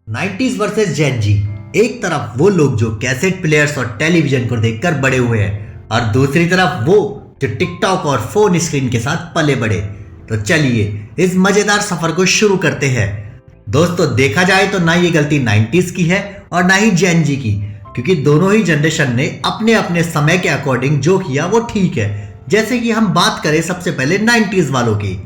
90s versus जेन जी। एक तरफ वो लोग जो कैसेट प्लेयर्स और टेलीविजन को देखकर बड़े हुए हैं और दूसरी तरफ वो जो टिकटॉक और फोन स्क्रीन के साथ पले बड़े। तो चलिए इस मजेदार सफर को शुरू करते हैं। दोस्तों देखा जाए तो ना ये गलती 90s की है और ना ही जेन जी की, क्योंकि दोनों ही जनरेशन ने अपने अपने समय के अकॉर्डिंग जो किया वो ठीक है। जैसे कि हम बात करें सबसे पहले 90s वालों की।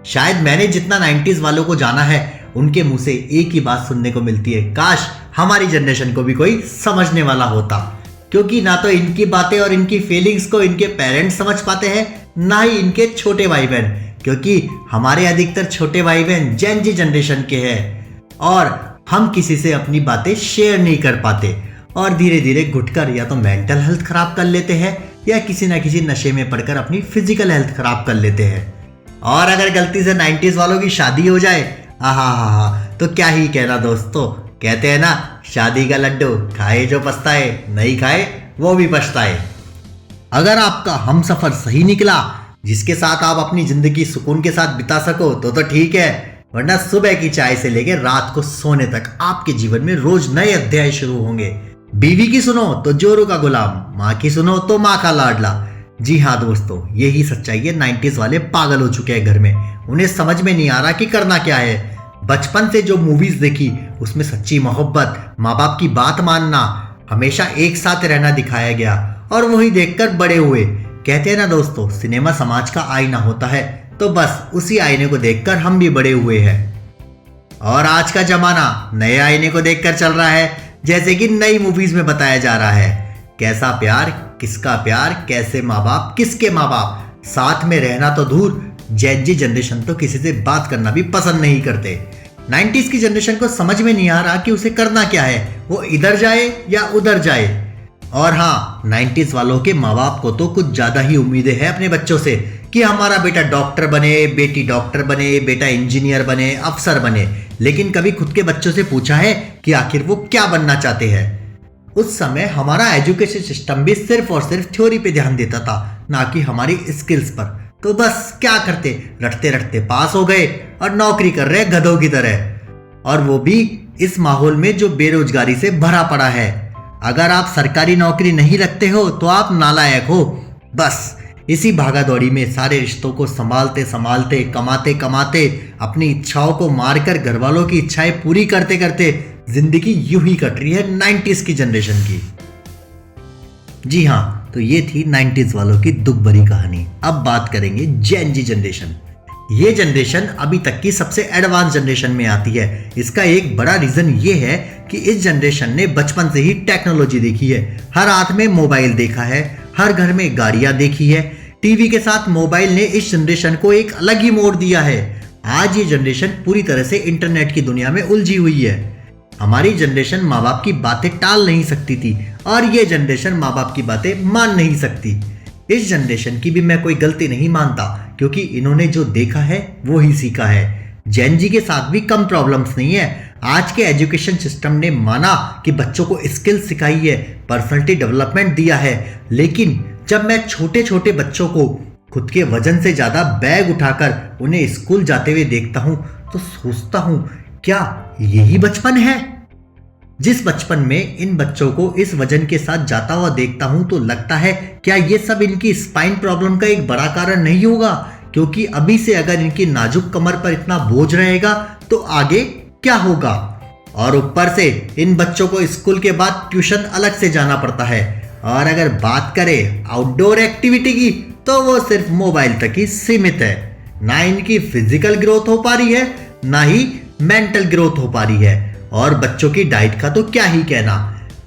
शायद मैंने जितना 90s वालों को जाना है उनके मुंह से एक ही बात सुनने को मिलती है, काश हमारी जनरेशन को भी कोई समझने वाला होता। क्योंकि ना तो इनकी बातें और इनकी फीलिंग्स को इनके पेरेंट्स समझ पाते हैं, ना ही इनके छोटे भाई बहन, क्योंकि हमारे अधिकतर छोटे भाई बहन जेन जी जनरेशन के हैं और हम किसी से अपनी बातें शेयर नहीं कर पाते और धीरे धीरे घुटकर या तो मेंटल हेल्थ खराब कर लेते हैं या किसी ना किसी नशे में पड़कर अपनी फिजिकल हेल्थ खराब कर लेते हैं। और अगर गलती से 90s वालों की शादी हो जाए, आहा तो क्या ही कहना दोस्तों। कहते हैं ना, शादी का लड्डू खाए जो पछताए, नहीं खाए वो भी पछताए। अगर आपका हमसफर सही निकला जिसके साथ आप अपनी जिंदगी सुकून के साथ बिता सको तो ठीक है, वरना सुबह की चाय से लेकर रात को सोने तक आपके जीवन में रोज नए अध्याय शुरू होंगे। बीवी की सुनो तो जोरू का गुलाम, माँ की सुनो तो माँ का लाडला। जी हाँ दोस्तों, यही सच्चाई है। 90s वाले पागल हो चुके हैं घर में, उन्हें समझ में नहीं आ रहा कि करना क्या है। बचपन से जो मूवीज देखी उसमें सच्ची मोहब्बत, माँ बाप की बात मानना, हमेशा एक साथ रहना दिखाया गया और वही देखकर बड़े हुए। कहते हैं ना दोस्तों, सिनेमा समाज का आईना होता है, तो बस उसी आईने को देखकर हम भी बड़े हुए हैं। और आज का जमाना नए आईने को देखकर चल रहा है, जैसे कि नई मूवीज में बताया जा रहा है। कैसा प्यार, किसका प्यार, कैसे माँ बाप, किसके माँ बाप, साथ में रहना तो दूर, जेन जी जनरेशन तो किसी से बात करना भी पसंद नहीं करते। 90s की जनरेशन को समझ में नहीं आ रहा कि उसे करना क्या है, वो इधर जाए या उधर जाए। और हाँ, 90s वालों के माँ बाप को तो कुछ ज्यादा ही उम्मीदें हैं अपने बच्चों से कि हमारा बेटा डॉक्टर बने, बेटी डॉक्टर बने, बेटा इंजीनियर बने, अफसर बने। लेकिन कभी खुद के बच्चों से पूछा है कि आखिर वो क्या बनना चाहते हैं? उस समय हमारा एजुकेशन सिस्टम भी सिर्फ और सिर्फ थ्योरी पे ध्यान देता था, ना कि हमारी स्किल्स पर। तो बस क्या करते, रटते रटते पास हो गए और नौकरी कर रहे गधों की तरह, और वो भी इस माहौल में जो बेरोजगारी से भरा पड़ा है। अगर आप सरकारी नौकरी नहीं रखते हो तो आप नालायक हो। बस इसी भागा दौड़ी में सारे रिश्तों को संभालते संभालते, कमाते कमाते, अपनी इच्छाओं को मारकर घर वालों की इच्छाएं पूरी करते करते जिंदगी यूं ही कट रही है 90s की जनरेशन की। जी हाँ, तो ये थी 90s वालों की दुख भरी कहानी। अब बात करेंगे जेन जी जनरेशन। ये जनरेशन अभी तक की सबसे एडवांस जनरेशन में आती है। इसका एक बड़ा रीजन ये है कि इस जनरेशन ने बचपन से ही टेक्नोलॉजी देखी है। हर हाथ में मोबाइल देखा है, हर घर में गाड़ियां देखी है। टीवी के साथ मोबाइल ने इस जनरेशन को एक अलग ही मोड़ दिया है। आज ये जनरेशन पूरी तरह से इंटरनेट की दुनिया में उलझी हुई है। हमारी जनरेशन माँ बाप की बातें टाल नहीं सकती थी और ये जनरेशन माँ बाप की बातें मान नहीं सकती। इस जनरेशन की भी मैं कोई गलती नहीं मानता, क्योंकि इन्होंने जो देखा है वो ही सीखा है। जेन जी के साथ भी कम प्रॉब्लम्स नहीं है। आज के एजुकेशन सिस्टम ने माना कि बच्चों को स्किल सिखाई है, पर्सनालिटी डेवलपमेंट दिया है, लेकिन जब मैं छोटे छोटे बच्चों को खुद के वजन से ज्यादा बैग उठाकर उन्हें स्कूल जाते हुए देखता हूं तो सोचता हूं, क्या यही बचपन है? जिस बचपन में इन बच्चों को इस वजन के साथ जाता हुआ देखता हूं तो लगता है क्या ये सब इनकी स्पाइन प्रॉब्लम का एक बड़ा कारण नहीं होगा? क्योंकि अभी से अगर इनकी नाजुक कमर पर इतना बोझ रहेगा तो आगे क्या होगा? और ऊपर से इन बच्चों को स्कूल के बाद ट्यूशन अलग से जाना पड़ता है। और अगर बात करें आउटडोर एक्टिविटी की तो वो सिर्फ मोबाइल तक ही सीमित है। ना इनकी फिजिकल ग्रोथ हो पा रही है, ना ही मेंटल ग्रोथ हो पा रही है। और बच्चों की डाइट का तो क्या ही कहना।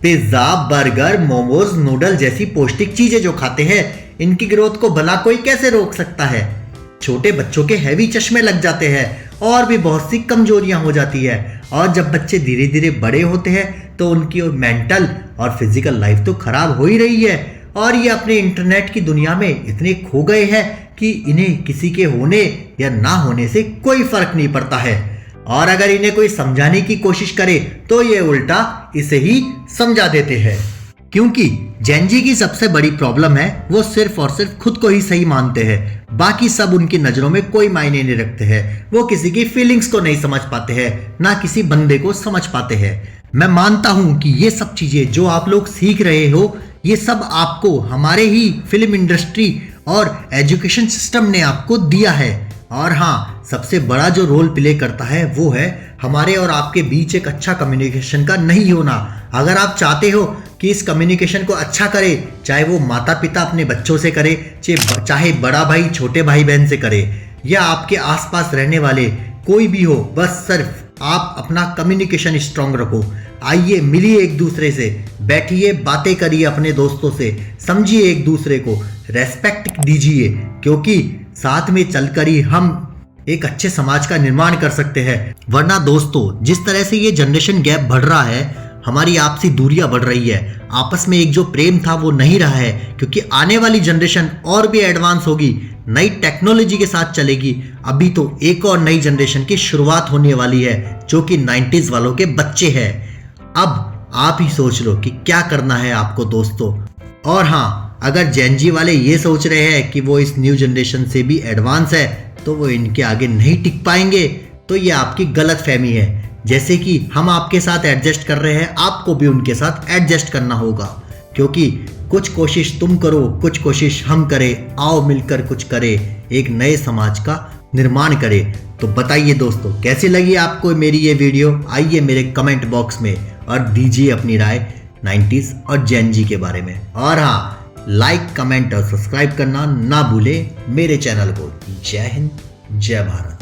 पिज्जा, बर्गर, मोमोज, नूडल जैसी पौष्टिक चीजें जो खाते हैं, इनकी ग्रोथ को भला कोई कैसे रोक सकता है? छोटे बच्चों के हैवी चश्मे लग जाते हैं और भी बहुत सी कमजोरियां हो जाती है। और जब बच्चे धीरे धीरे बड़े होते हैं तो उनकी मेंटल और फिजिकल लाइफ तो खराब हो ही रही है। और ये अपने इंटरनेट की दुनिया में इतने खो गए हैं कि इन्हें किसी के होने या ना होने से कोई फर्क नहीं पड़ता है। और अगर इन्हें कोई समझाने की कोशिश करे तो ये उल्टा इसे ही समझा देते हैं। क्योंकि जेनजी की सबसे बड़ी प्रॉब्लम है वो सिर्फ और सिर्फ खुद को ही सही मानते हैं, बाकी सब उनकी नजरों में कोई मायने नहीं रखते हैं। वो किसी की फीलिंग्स को नहीं समझ पाते हैं, ना किसी बंदे को समझ पाते हैं। मैं मानता हूं कि ये सब चीजें जो आप लोग सीख रहे हो, ये सब आपको हमारे ही फिल्म इंडस्ट्री और एजुकेशन सिस्टम ने आपको दिया है। और हाँ, सबसे बड़ा जो रोल प्ले करता है वो है हमारे और आपके बीच एक अच्छा कम्युनिकेशन का नहीं होना। अगर आप चाहते हो कि इस कम्युनिकेशन को अच्छा करे, चाहे वो माता पिता अपने बच्चों से करे, चाहे बड़ा भाई छोटे भाई बहन से करे, या आपके आसपास रहने वाले कोई भी हो, बस सिर्फ आप अपना कम्युनिकेशन स्ट्रांग रखो। आइए मिलिए एक दूसरे से, बैठिए बातें करिए अपने दोस्तों से, समझिए एक दूसरे को, रेस्पेक्ट दीजिए, क्योंकि साथ में चलकर ही हम एक अच्छे समाज का निर्माण कर सकते हैं। वरना दोस्तों, जिस तरह से ये जनरेशन गैप बढ़ रहा है, हमारी आपसी दूरियां बढ़ रही है, आपस में एक जो प्रेम था वो नहीं रहा है, क्योंकि आने वाली जनरेशन और भी एडवांस होगी, नई टेक्नोलॉजी के साथ चलेगी। अभी तो एक और नई जनरेशन की शुरुआत होने वाली है, जो कि 90s वालों के बच्चे हैं। अब आप ही सोच लो कि क्या करना है आपको दोस्तों। और हाँ, अगर जेनजी वाले ये सोच रहे हैं कि वो इस न्यू जनरेशन से भी एडवांस है, तो वो इनके आगे नहीं टिक पाएंगे, तो ये आपकी गलत फहमी है। जैसे कि हम आपके साथ एडजस्ट कर रहे हैं, आपको भी उनके साथ एडजस्ट करना होगा, क्योंकि कुछ कोशिश तुम करो, कुछ कोशिश हम करें, आओ मिलकर कुछ करें, एक नए समाज का निर्माण करें। तो बताइए दोस्तों, कैसी लगी आपको मेरी ये वीडियो? आइए मेरे कमेंट बॉक्स में और दीजिए अपनी राय 90s और जेनजी के बारे में। और हाँ, लाइक, कमेंट और सब्सक्राइब करना ना भूलें मेरे चैनल को। जय हिंद, जय भारत।